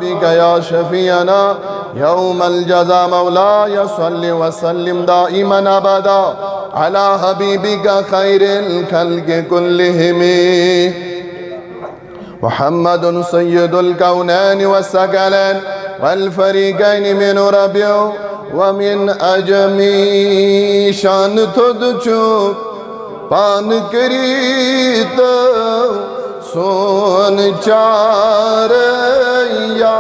بك يا شفيعنا يوم الجزاء مولاي صل وسلم دائما أبدا على حبيبك خير الخلق كلهم محمد سيد الكونين والثقلين والفريقين من ربيع ومن أجمي شان تدچو پان کریت سون چار یا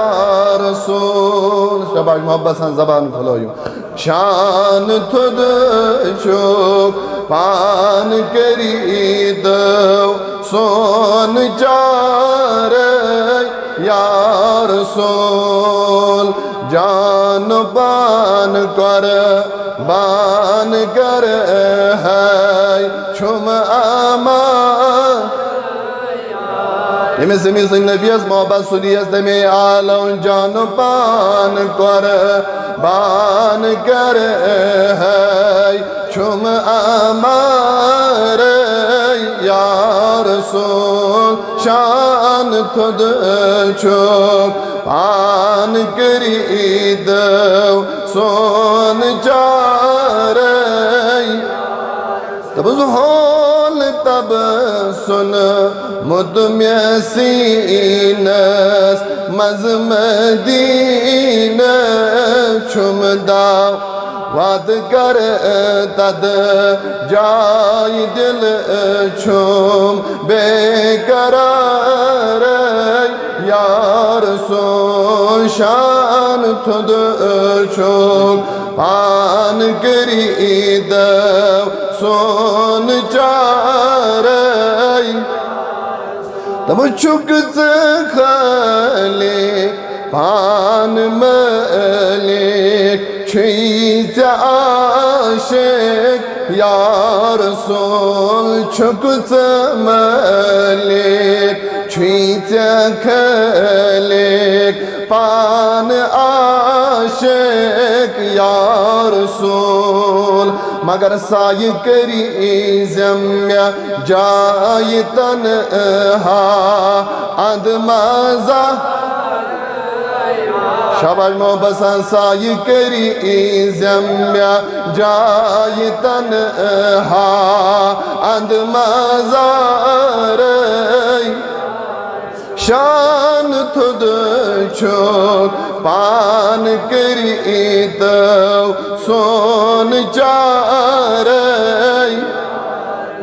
رسول شباش محبت سان زبان کھلویو شان تدچو پان کریت سون چار یا رسول جان بان کر بان کر ہے چھم امان Yemin semizin nefiyaz muhabbet sudiyaz deme alon canı ban kar ban kar hey çum amar ya Resul şan tud çok ban krid son çare तब होल तब सुन मुदम्यसीनस मज़मदीन छुमदा वाद कर तद जाय दिल छुम बेकरार या रसूल शान खुद छुम पान करीद सोन चारे तब चुक खाले पान मलिक चीज आशिक या रसूल चुक मलिक चीज खलिक पान आशिक या रसूल मगर साय करी जम्या जाय तन्हा अदमजा शाबाश मोहब्बत साय करी जम्या जाय तन्हा अदमजा शान खुद छोक पान करीत सोन चारे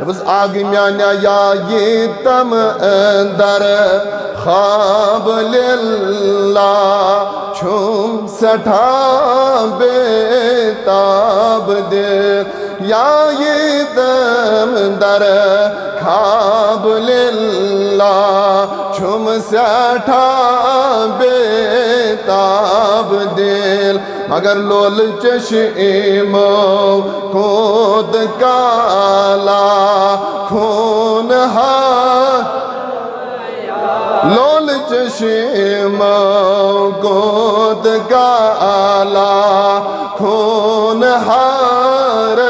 बस आगे म्याना या ये तम अंदर ख्वाब लिल्ला छुम सठा बेताब दिल या ये तम दर ख्वाब लिल्ला छुम सठा बेताब दिल मगर लोल चश्मो खुद काला खून हा लोल चश्मो खुद काला खून हार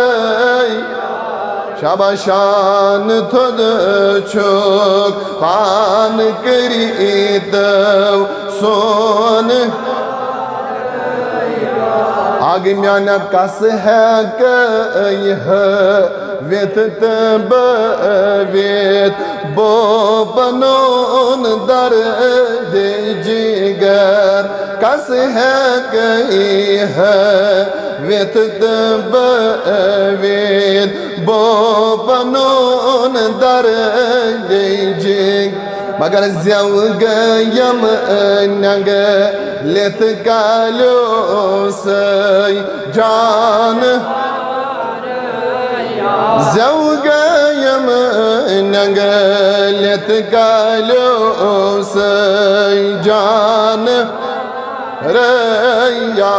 शाबाशान खुद छुक पान करीत सोन आगे म्याना कस है कह वेत तब वेत बो बनोन दर दे जिगर कस है कह वेत तब वेत बो बनोन दर दे जिगर मगर ज़वगयम नंग लेत कालो सई जान ज़वगयम नंग लेत कालो सई जान रे या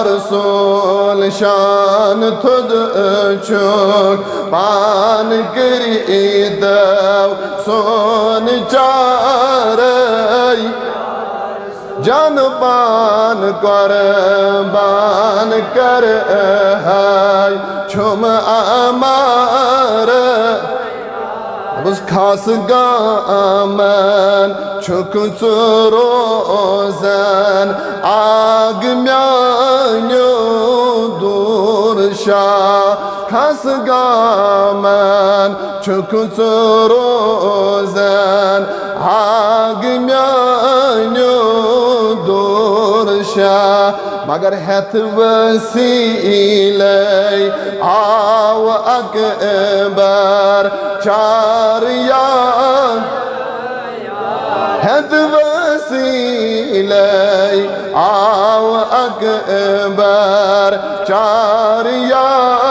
रसूल शान खुद छुक पान करीद सोन चारे जान पान कुर्बान कर है छुम अमार Buz kasgamen çöküntürozen agmyanyo durşa kasgamen çöküntürozen agmyanyo durşa Magar het vesile av akbar çaryan het vesile av akbar çaryan